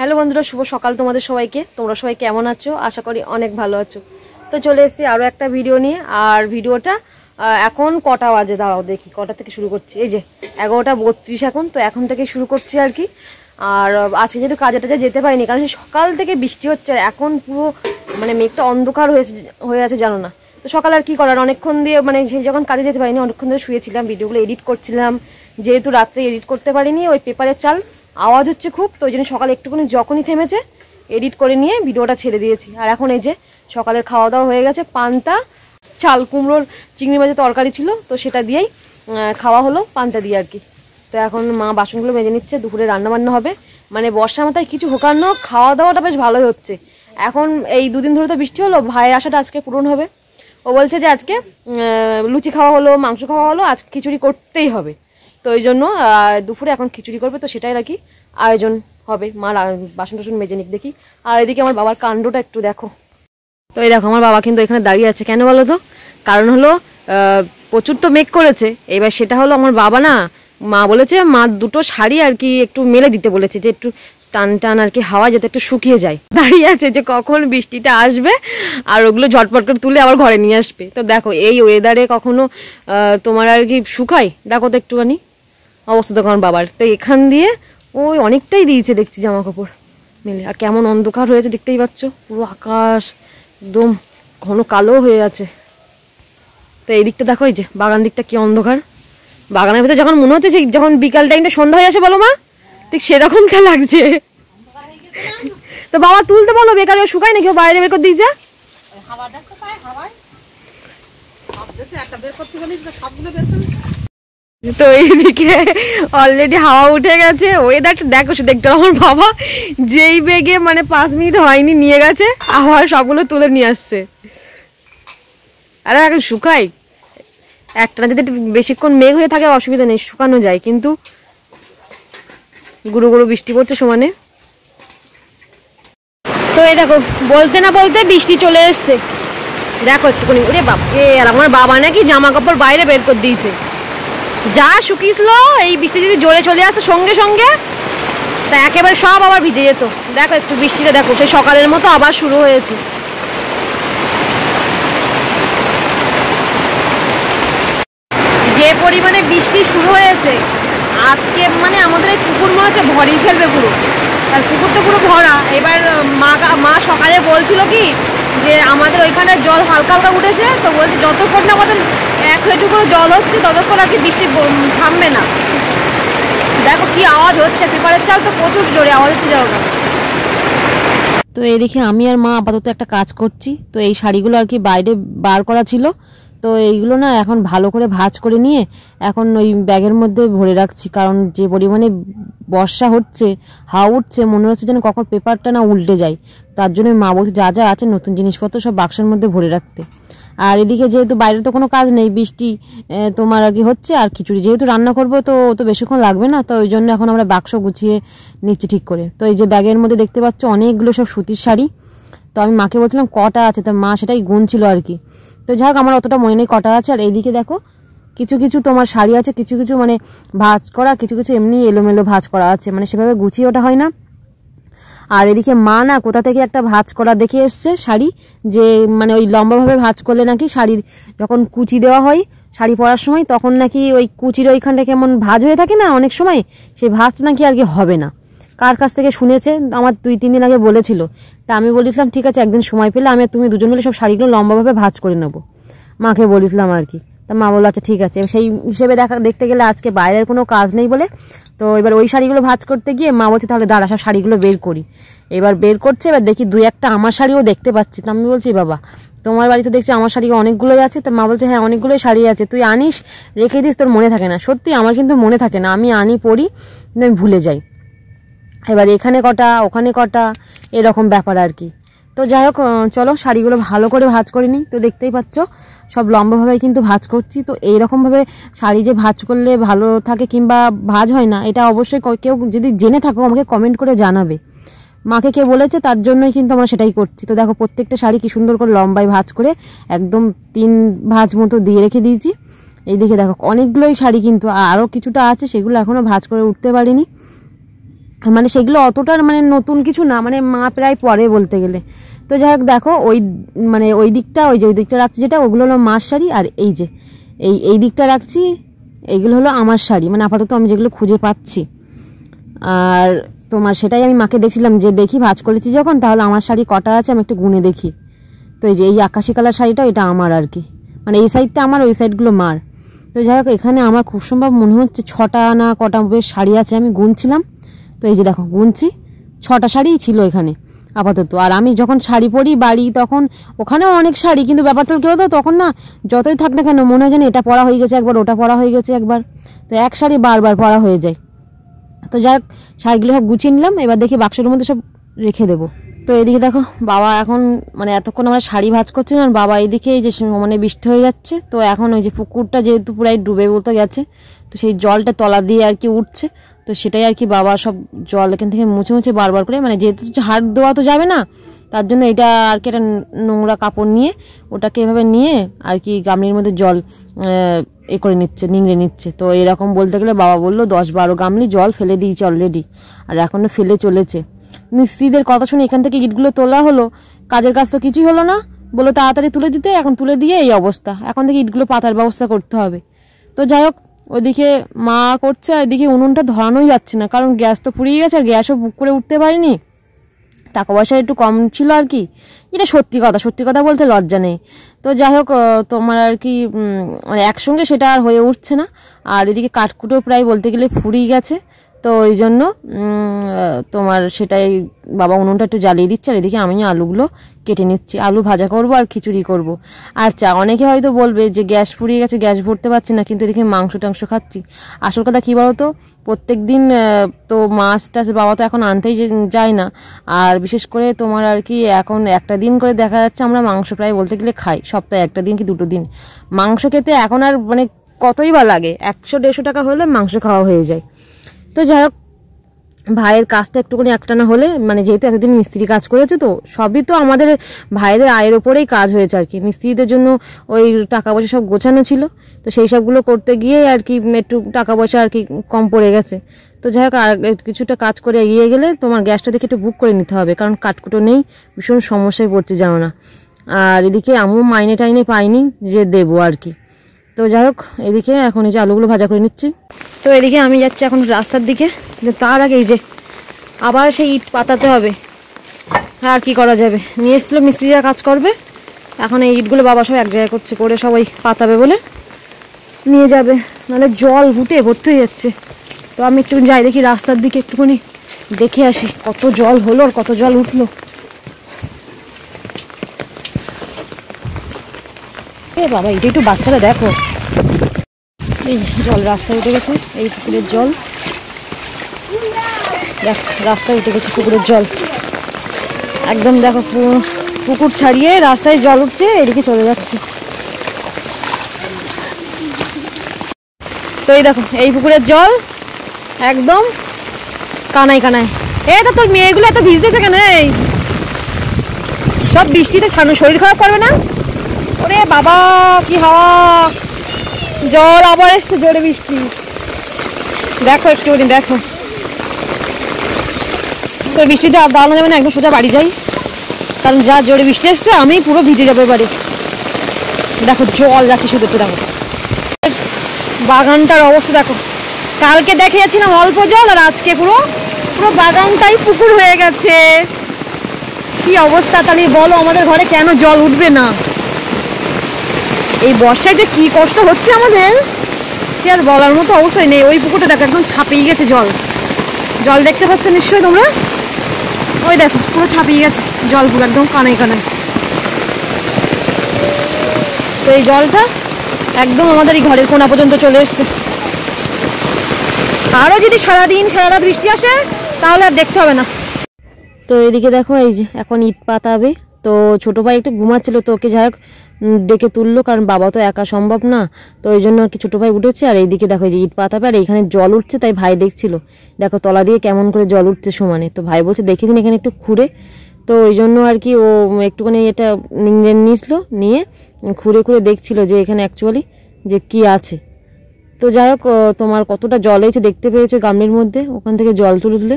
Hello বন্ধুরা, শুভ সকাল তোমাদের সবাইকে। তোমরা সবাই কেমন আছো? আশা করি অনেক ভালো আছো। তো চলে এসেছি আরও একটা ভিডিও নিয়ে। আর ভিডিওটা এখন কটা বাজে দাঁড়াও দেখি, কটা থেকে শুরু করছি। এই যে 11:32 এখন, তো এখন থেকে শুরু করছি আর কি। আর আজকে যেহেতু কাজে টাজে যেতে পারিনি, কারণ সকাল থেকে বৃষ্টি হচ্ছে, এখন পুরো মানে মেঘটা অন্ধকার হয়ে আছে জানো না। তো সকালে আর কি করার, অনেকক্ষণ দিয়ে মানে সেই যখন কাজে যেতে পারিনি অনেকক্ষণ ধরে শুয়েছিলাম, ভিডিওগুলো এডিট করছিলাম। যেহেতু রাত্রে এডিট করতে পারিনি, ওই পেপারের চাল আওয়াজ হচ্ছে খুব, তো ওই জন্য সকালে একটুখানি যখনই থেমেছে এডিট করে নিয়ে ভিডিওটা ছেড়ে দিয়েছি। আর এখন এই যে সকালের খাওয়া দাওয়া হয়ে গেছে, পান্তা, চাল কুমড়োর চিংড়ি মাছের তরকারি ছিল, তো সেটা দিয়েই খাওয়া হলো, পান্তা দিয়ে আর কি। তো এখন মা বাসনগুলো মেজে নিচ্ছে, দুপুরে রান্নাবান্না হবে। মানে বর্ষা মাথায় কিছু হোকানো, খাওয়া দাওয়াটা বেশ ভালোই হচ্ছে। এখন এই দুদিন ধরে তো বৃষ্টি হলো, ভাইয়ের আশাটা আজকে পূরণ হবে। ও বলছে যে আজকে লুচি খাওয়া হলো, মাংস খাওয়া হলো, আজকে খিচুড়ি করতেই হবে। তো ওই জন্য দুপুরে এখন খিচুড়ি করবে, তো সেটাই আর কি আয়োজন হবে। মা বাসন টাসন মেজে নিক দেখি। আর এদিকে আমার বাবার কাণ্ডটা একটু দেখো। তো এই দেখো আমার বাবা কিন্তু এখানে দাঁড়িয়ে আছে, কেন বলো তো? কারণ হলো প্রচুর তো মেঘ করেছে, এবার সেটা হলো আমার বাবা না, মা বলেছে মা দুটো শাড়ি আর কি একটু মেলে দিতে বলেছে, যে একটু টান টান আর কি হাওয়া যাতে একটু শুকিয়ে যায়। দাঁড়িয়ে আছে যে কখন বৃষ্টিটা আসবে আর ওগুলো ঝটপট করে তুলে আবার ঘরে নিয়ে আসবে। তো দেখো এই ওয়েদারে কখনো তোমার আর কি শুকায়, দেখো তো একটুখানি অবস্থা দেখো আমার বাবার। তো এখান দিয়ে ওই অনেকটাই দিয়েছে দেখছি জামা কাপড় মেলে। আর কেমন অন্ধকার হয়েছে দেখতেই পাচ্ছ, পুরো আকাশ একদম ঘন কালো হয়ে আছে। তো এই দিকটা দেখো, এই যে বাগান দিকটা কি অন্ধকার। বাগানের ভিতরে যখন মনে হচ্ছে যখন বিকাল টাইমটা সন্ধ্যা হয়ে আসে বলো মা, ঠিক সেরকমটা লাগছে। তো বাবা তুলতে বলো, বেকার শুকায় না, কেউ বাইরে বের করে দিয়েছে। তো এইদিকে অলরেডি হাওয়া উঠে গেছে, ওয়েদারটা দেখো শুধু একটু। আমার বাবা যেই বেগে মানে 5 মিনিট হয়নি নিয়ে গেছে, আবার সবগুলো তুলে নিয়ে আসছে। আরে এখন শুকাই একটা না, যদি বেশিক্ষণ মেঘ হয়ে থাকে অসুবিধা নেই, শুকানো যায়, কিন্তু গুঁড়ো গুঁড়ো বৃষ্টি পড়ছে সমানে। তো এই দেখো বলতে না বলতে বৃষ্টি চলে এসছে, দেখো একটুখানি। ওরে বাপ, আর আমার বাবা নাকি জামা কাপড় বাইরে বের করে দিয়েছে। যা শুকিয়েছিল এই বৃষ্টি যদি জোরে চলে আসতো সঙ্গে সঙ্গে, তা একেবারে সব আবার ভিজে যেত। দেখো একটু বৃষ্টিটা দেখো, সেই সকালের মতো আবার শুরু হয়েছে। যে পরিমাণে বৃষ্টি শুরু হয়েছে আজকে, মানে আমাদের এই পুকুর মনে হচ্ছে ভরিয়ে ফেলবে পুরো। আর পুকুরটা পুরো ভরা। এবার মা সকালে বলছিল কি যে আমাদের ওইখানে জল হালকা হালকা উঠেছে, তো বলছে যতক্ষণ না আমাদের 1 হাঁটু করে জল হচ্ছে ততক্ষণ আর কি বৃষ্টি থামবে না। দেখো কি আওয়াজ হচ্ছে, পেপারের চাল তো প্রচুর জোরে আওয়াজ হচ্ছে জানো না। তো এদিকে আমি আর মা আপাতত একটা কাজ করছি। তো এই শাড়িগুলো আর কি বাইরে বার করা ছিল, তো এইগুলো না এখন ভালো করে ভাঁজ করে নিয়ে এখন ওই ব্যাগের মধ্যে ভরে রাখছি। কারণ যে পরিমাণে বর্ষা হচ্ছে, হাওয়া উঠছে, মনে হচ্ছে যেন কখন পেপারটা না উল্টে যায়। তার জন্য মা বলছে যা যা আছে নতুন জিনিসপত্র সব বাক্সের মধ্যে ভরে রাখতে। আর এদিকে যেহেতু বাইরে তো কোনো কাজ নেই, বৃষ্টি তোমার আর কি হচ্ছে, আর খিচুড়ি যেহেতু রান্না করবো তো বেশিক্ষণ লাগবে না, তো ওই জন্য এখন আমরা বাক্স গুছিয়ে নিচ্ছি ঠিক করে। তো এই যে ব্যাগের মধ্যে দেখতে পাচ্ছ অনেকগুলো সব সুতির শাড়ি। তো আমি মাকে বলছিলাম কটা আছে, তো মা সেটাই গুনছিল আর কি। তো যাক আমার অতটা মনে নেই কটা আছে। আর এইদিকে দেখো কিছু কিছু তোমার শাড়ি আছে, কিছু কিছু মানে ভাঁজ করা, কিছু কিছু এমনি এলোমেলো ভাঁজ করা আছে, মানে সেভাবে গুছিয়ে ওটা হয় না। আর এদিকে মা না কোথা থেকে একটা ভাঁজ করা দেখে এসছে শাড়ি, যে মানে ওই লম্বাভাবে ভাঁজ করলে নাকি শাড়ির যখন কুচি দেওয়া হয় শাড়ি পরার সময়, তখন নাকি ওই কুচির ওইখানটা কেমন ভাঁজ হয়ে থাকে না অনেক সময়, সেই ভাঁজটা নাকি আর কি হবে না। কার কাছ থেকে শুনেছে, আমার 2-3 দিন আগে বলেছিল। তা আমি বলেছিলাম ঠিক আছে একদিন সময় পেলে আমি তুমি দুজন মিলে সব শাড়িগুলো লম্বাভাবে ভাঁজ করে নেবো, মাকে বলেছিলাম আর কি। তা মা বললো আচ্ছা ঠিক আছে। সেই হিসেবে দেখতে গেলে আজকে বাইরের কোনো কাজ নেই বলে, তো এবার ওই শাড়িগুলো ভাঁজ করতে গিয়ে মা বলছে তাহলে দাঁড়া সব শাড়িগুলো বের করি। এবার বের করছে, এবার দেখি 2-1টা আমার শাড়িও দেখতে পাচ্ছি। তো আমি বলছি বাবা তোমার বাড়িতে দেখছি আমার শাড়ি অনেকগুলোই আছে। তো মা বলছে হ্যাঁ অনেকগুলোই শাড়ি আছে, তুই আনিস রেখে দিস, তোর মনে থাকে না। সত্যি আমার কিন্তু মনে থাকে না, আমি আনি পরি কিন্তু আমি ভুলে যাই। এবার এখানে কটা ওখানে কটা এরকম ব্যাপার আর কি। তো যাই হোক চলো শাড়িগুলো ভালো করে ভাঁজ করে নিই। তো দেখতেই পাচ্ছ সব লম্বাভাবে কিন্তু ভাঁজ করছি। তো এইরকমভাবে শাড়ি যে ভাঁজ করলে ভালো থাকে কিংবা ভাঁজ হয় না, এটা অবশ্যই কেউ যদি জেনে থাকো আমাকে কমেন্ট করে জানাবে। মাকে কে বলেছে তার জন্যই কিন্তু আমরা সেটাই করছি। তো দেখো প্রত্যেকটা শাড়ি কি সুন্দর করে লম্বায় ভাঁজ করে একদম 3 ভাঁজ মতো দিয়ে রেখে দিয়েছি। এইদিকে দেখো অনেকগুলোই শাড়ি, কিন্তু আরও কিছুটা আছে সেগুলো এখনও ভাঁজ করে উঠতে পারিনি। মানে সেগুলো অতটা মানে নতুন কিছু না, মানে মা প্রায় পরে বলতে গেলে। তো যাই হোক দেখো ওই মানে ওই দিকটা, ওই যে ওই দিকটা রাখছি যেটা, ওগুলো হলো মার শাড়ি, আর এই যে এই দিকটা রাখছি, এইগুলো হলো আমার শাড়ি, মানে আপাতত আমি যেগুলো খুঁজে পাচ্ছি। আর তোমার সেটাই আমি মাকে দেখছিলাম যে দেখি ভাঁজ করেছি যখন, তাহলে আমার শাড়ি কটা আছে আমি একটু গুনে দেখি। তো এই যে এই আকাশি কালার শাড়িটা, এটা আমার আর কি, মানে এই সাইডটা আমার, ওই সাইডগুলো মার। তো যাই হোক এখানে আমার খুব সম্ভব মনে হচ্ছে 6টা না কটা বেশ শাড়ি আছে, আমি গুনছিলাম। তো এই যে দেখো গুনছি, 6টা শাড়িই ছিল এখানে আপাতত। আর আমি যখন শাড়ি পরি বাড়ি তখন ওখানেও অনেক শাড়ি, কিন্তু ব্যাপারটা কেউ তো তখন না যতই থাক না কেন মনে হয় যেন এটা পরা হয়ে গেছে একবার, ওটা পরা হয়ে গেছে একবার, তো এক শাড়ি বারবার পরা হয়ে যায়। তো যাই হোক শাড়িগুলো সব গুছিয়ে নিলাম, এবার দেখি বাক্সের মধ্যে সব রেখে দেবো। তো এদিকে দেখো বাবা এখন মানে এতক্ষণ আমরা শাড়ি ভাঁজ করছিলাম, আর বাবা এদিকে এই যে মানে বৃষ্টি হয়ে যাচ্ছে, তো এখন ওই যে পুকুরটা যেহেতু পুরাই ডুবে বলতে গেছে, তো সেই জলটা তলা দিয়ে আর কি উঠছে, তো সেটাই আর কি বাবা সব জল এখান থেকে মুছে মুছে বারবার করে, মানে যেহেতু হাত দেওয়া তো যাবে না, তার জন্য এটা আর কি একটা নোংরা কাপড় নিয়ে ওটাকে এভাবে নিয়ে আর কি গামলির মধ্যে জল করে নিচ্ছে, নিংড়ে নিচ্ছে। তো এরকম বলতে গেলে বাবা বললো 10-12 গামলি জল ফেলে দিয়েছে অলরেডি, আর এখনও ফেলে চলেছে। মিস্ত্রিদের কথা শুনে এখান থেকে ইটগুলো তোলা হলো, কাজের কাজ তো কিছুই হলো না, বললো তাড়াতাড়ি তুলে দিতে, এখন তুলে দিয়ে এই অবস্থা, এখন থেকে ইটগুলো পাতার ব্যবস্থা করতে হবে। তো যাই হোক ওইদিকে মা করছে, আর এদিকে উনুনটা ধরানোই যাচ্ছে না, কারণ গ্যাস তো ফুরিয়ে গেছে, আর গ্যাসও বুক করে উঠতে পারিনি, টাকা পয়সা একটু কম ছিল আর কি, যেটা সত্যি কথা বলতে লজ্জা নেই। তো যাই হোক তোমার আর কি মানে একসঙ্গে সেটা আর হয়ে উঠছে না, আর এদিকে কাঠকুটো প্রায় বলতে গেলে ফুরিয়ে গেছে, তো ওই জন্য তোমার সেটাই বাবা উনুনটা একটু জ্বালিয়ে দিচ্ছে, আর এদিকে আমি আলুগুলো কেটে নিচ্ছি, আলু ভাজা করব আর খিচুড়ি করব। আচ্ছা অনেকে হয়তো বলবে যে গ্যাস ফুরিয়ে গেছে, গ্যাস ভরতে পারছি না, কিন্তু এদিকে মাংস টাংস খাচ্ছি। আসল কথা কী বলতো, প্রত্যেক দিন তো মাছ টাছ বাবা তো এখন আনতেই যায় না, আর বিশেষ করে তোমার আর কি এখন একটা দিন করে দেখা যাচ্ছে আমরা মাংস প্রায় বলতে গেলে খাই, সপ্তাহে একটা দিন কি 2টো দিন মাংস খেতে এখন আর মানে কতই বা লাগে, 100-150 টাকা হলে মাংস খাওয়া হয়ে যায়। তো যাই হোক ভাইয়ের কাজটা একটুখানি একটানা হলে, মানে যেহেতু এতদিন মিস্ত্রি কাজ করেছে, তো সবই তো আমাদের ভাইদের আয়ের ওপরেই কাজ হয়েছে আর কি, মিস্ত্রিদের জন্য ওই টাকা পয়সা সব গোছানো ছিল, তো সেই সবগুলো করতে গিয়ে আর কি একটু টাকা পয়সা আর কি কম পড়ে গেছে। তো যাই হোক আর কিছুটা কাজ করে এগিয়ে গেলে তোমার গ্যাসটা দেখে একটু বুক করে নিতে হবে, কারণ কাঠকুটো নেই, ভীষণ সমস্যায় পড়ছে জানো না। আর এদিকে আমিও মাইনে টাইনে পাইনি যে দেবো আর কি। তো যাই হোক এদিকে এখন এই যে আলুগুলো ভাজা করে নিচ্ছি। তো এদিকে আমি যাচ্ছি এখন রাস্তার দিকে, কিন্তু তার আগে এই যে আবার সেই ইট পাতাতে হবে, আর কি করা যাবে, নিয়ে এসেছিলো মিস্ত্রিরা কাজ করবে, এখন এই ইটগুলো বাবা সব এক জায়গায় করছে, করে সবাই পাতাবে বলে নিয়ে যাবে, নাহলে জল ঘুটে ভর্তি হয়ে যাচ্ছে। তো আমি একটু যাই দেখি রাস্তার দিকে, একটুখানি দেখে আসি কত জল হলো আর কত জল উঠলো। এ বাবা এটা একটু বাচ্চারা দেখো, এই জল রাস্তায় উঠে গেছে, এই পুকুরের জল দেখ রাস্তায় উঠে গেছে, পুকুরের জল একদম দেখো, পুকুর ছাড়িয়ে রাস্তায় জল উঠছে, এদিকে চলে যাচ্ছে। তো এই দেখো এই পুকুরের জল একদম কানায় কানায়। তো তোর মেয়েগুলো এত ভিজতেছে কেন, এই সব বৃষ্টিতে শরীর খারাপ করবে না? ওরে বাবা কি হাওয়া, জল আবার এসছে জোরে বৃষ্টি, দেখো একটুখানি দেখো। তো বৃষ্টিতে আর দাঁড়ানো যাবে না, একদম সোজা বাড়ি যাই, কারণ যা জোরে বৃষ্টি এসছে আমি পুরো ভিজে যাবো এবারে। দেখো জল যাচ্ছে শুধু, একটু দেখো বাগানটার অবস্থা দেখো, কালকে দেখে যাচ্ছিলাম অল্প জল, আর আজকে পুরো পুরো বাগানটাই পুকুর হয়ে গেছে। কি অবস্থা তাহলে বলো, আমাদের ঘরে কেন জল উঠবে না? এই বর্ষায় যে কি কষ্ট হচ্ছে আমাদের, সে আর বলার মতো অবস্থায় নেই। ওই পুকুরটা দেখো একদম ছাপিয়ে গেছে জল, জল দেখতে পাচ্ছ নিশ্চয়ই তোমরা, ওই দেখো পুরো ছাপিয়ে গেছে জল, পুরো একদম কানায় কানায়। তো এই জলটা একদম আমাদের এই ঘরের কোনা পর্যন্ত চলে এসছে, আরও যদি সারাদিন সারা রাত বৃষ্টি আসে তাহলে আর দেখতে হবে না। তো এদিকে দেখো এই যে এখন ইট পাতাবে, তো ছোটো ভাই একটু ঘুমাচ্ছিল, তো ওকে যাই হোক ডেকে তুললো, কারণ বাবা তো একা সম্ভব না, তো ওই জন্য আর কি ছোটো ভাই উঠেছে। আর এইদিকে দেখো এই যে ইট পাতাবে, আর এইখানে জল উঠছে, তাই ভাই দেখছিল দেখো তলা দিয়ে কেমন করে জল উঠছে সমানে, তো ভাই বলছে দেখে দিন এখানে একটু খুঁড়ে, তো ওই জন্য আর কি ও একটুখানি এটা নিয়ে খুঁড়ে খুঁড়ে দেখছিল যে এখানে অ্যাকচুয়ালি যে কি আছে। তো যাই হোক, তোমার কতটা জল হয়েছে দেখতে পেয়েছো গামলির মধ্যে, ওখান থেকে জল তুলে।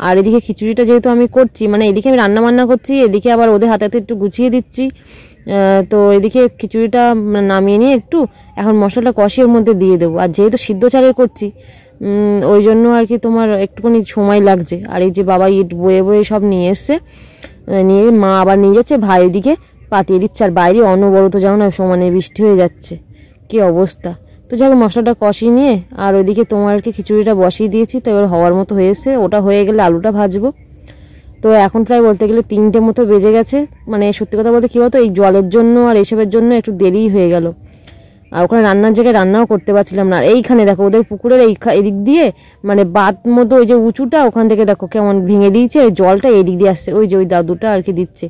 আর এদিকে খিচুড়িটা যেহেতু আমি করছি, মানে এদিকে আমি রান্না বান্না করছি, এদিকে আবার ওদের হাতে একটু গুছিয়ে দিচ্ছি। তো এদিকে খিচুড়িটা নামিয়ে নিয়ে একটু এখন মশলাটা কষিয়ে ওর মধ্যে দিয়ে দেবো। আর যেহেতু সিদ্ধ চালের করছি, ওই জন্য আর কি তোমার একটুখানি সময় লাগছে। আর এই যে বাবা ইট বয়ে বয়ে সব নিয়ে এসছে, নিয়ে মা আবার নিয়ে যাচ্ছে, ভাই এদিকে পাতিয়ে দিচ্ছে। আর বাইরে অনবরত যাও না, সমানে বৃষ্টি হয়ে যাচ্ছে, কি অবস্থা। তো যাই হোক, মশলাটা কষিয়ে নিয়ে আর ওইদিকে তোমার আর কি খিচুড়িটা বসিয়ে দিয়েছি। তো এবার হওয়ার মতো হয়েছে, ওটা হয়ে গেলে আলুটা ভাজবো। তো এখন প্রায় বলতে গেলে 3টে মতো বেজে গেছে। মানে সত্যি কথা বলতে কী বলতো, এই জলের জন্য আর এইসবের জন্য একটু দেরি হয়ে গেল। আর ওখানে রান্নার জায়গায় রান্নাও করতে পারছিলাম না। আর এইখানে দেখো ওদের পুকুরের এদিক দিয়ে মানে বাঁধ মতো ওই যে উঁচুটা, ওখান থেকে দেখো কেমন ভেঙে দিয়েছে, জলটা এই দিক দিয়ে আসছে, ওই যে ওই দাদুটা আর কি দিচ্ছে।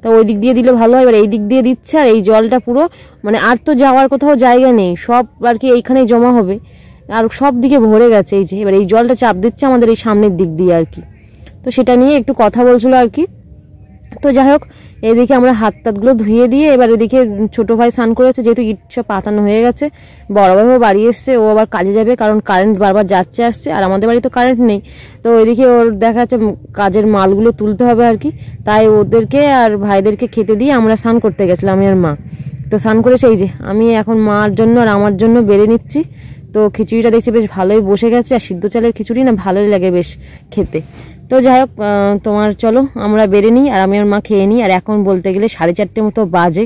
তো ওই দিক দিয়ে দিলে ভালো হয়, এবার এই দিক দিয়ে দিচ্ছে। আর এই জলটা পুরো মানে আর তো যাওয়ার কোথাও জায়গা নেই, সব আর কি এইখানেই জমা হবে। আর সব দিকে ভরে গেছে এই যে, এবার এই জলটা চাপ দিচ্ছে আমাদের এই সামনের দিক দিয়ে আর কি। তো সেটা নিয়ে একটু কথা বলছিল আর কি। তো যাই হোক, এদিকে আমরা হাত টাতগুলো ধুয়ে দিয়ে এবার এদিকে ছোটো ভাই স্নান করেছে, যেহেতু ইট সব পাতানো হয়ে গেছে। বড় ভাইও বাড়ি এসছে, ও আবার কাজে যাবে, কারণ কারেন্ট বারবার যাচ্ছে আসছে, আর আমাদের বাড়ি তো কারেন্ট নেই। তো এদিকে ওর দেখা যাচ্ছে কাজের মালগুলো তুলতে হবে আর কি। তাই ওদেরকে আর ভাইদেরকে খেতে দিয়ে আমরা স্নান করতে গেছিলাম, আমি আর মা। তো স্নান করে সেই যে আমি এখন মার জন্য আর আমার জন্য বেড়ে নিচ্ছি। তো খিচুড়িটা দেখছি বেশ ভালোই বসে গেছে, আর সিদ্ধ চালের খিচুড়ি না ভালোই লাগে বেশ খেতে। তো যাই হোক, তোমার চলো আমরা বেড়ে নিই আর আমি আর মা খেয়ে নিই। আর এখন বলতে গেলে 4:30 মতো বাজে,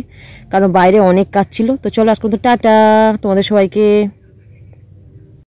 কারণ বাইরে অনেক কাজ ছিল। তো চলো আজকে তো টাটা তোমাদের সবাইকে।